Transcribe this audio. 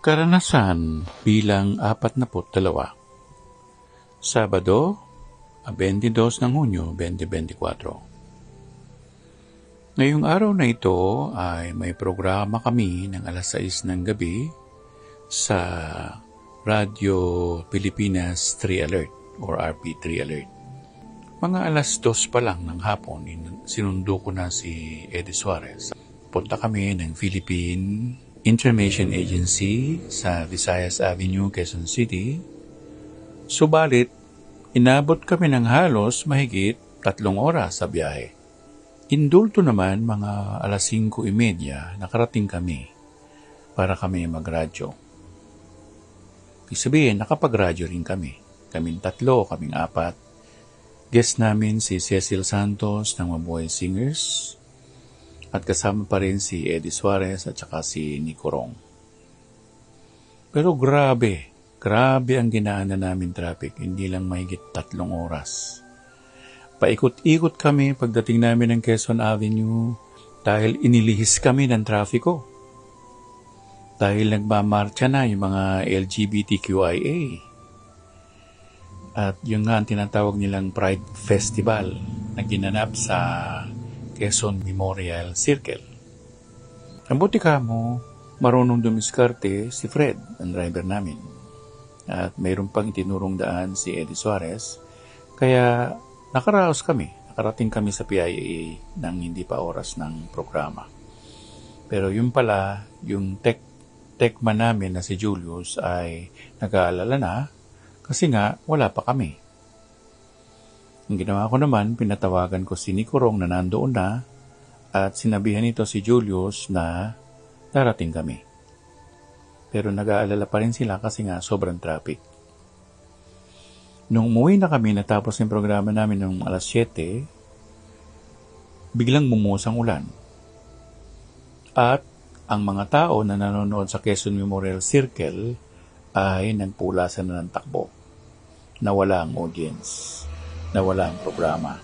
Karanasan bilang 42. Sabado, 22 ng Hunyo 2024. Ngayong araw na ito ay may programa kami ng alas 6 ng gabi sa Radio Pilipinas 3 Alert or RP3 Alert. Mga alas 2 pa lang ng hapon, sinundo ko na si Eddie Suarez. Punta kami ng Philippine Information Agency sa Visayas Avenue, Quezon City. Subalit, inabot kami ng halos mahigit 3 oras sa biyahe. Indulto naman mga alas 5:30 nakarating kami para kami magradyo. Ibig sabihin, nakapagradyo rin kami. Kaming 3, kaming 4. Guest namin si Cecil Santos ng Mabuhay Singers. At kasama pa rin si Eddie Suarez at saka si Nico Rong. Pero grabe ang ginaanan namin traffic. Hindi lang mahigit 3 oras. Paikot-ikot kami pagdating namin ng Quezon Avenue dahil inilihis kami ng trafiko. Dahil nagmamarcha na yung mga LGBTQIA. At yung nga ang tinatawag nilang Pride Festival na ginanap sa Quezon Memorial Circle. Ang buti ka mo, marunong dumiskarte si Fred, ang driver namin. At mayroon pang itinurong daan si Eddie Suarez. Kaya nakarating kami sa PIA nang hindi pa oras ng programa. Pero yun pala, yung techman namin na si Julius ay nag-aalala na kasi nga wala pa kami. Ang ginawa ko naman, pinatawagan ko si Nico Rong na nandoon na at sinabihan nito si Julius na darating kami. Pero nag-aalala pa rin sila kasi nga sobrang traffic. Nung umuwi na kami natapos yung programa namin ng alas 7, biglang bumusang ulan. At ang mga tao na nanonood sa Quezon Memorial Circle ay nagpulasan na ng takbo. Nawala ang audience. Nawala ang programa.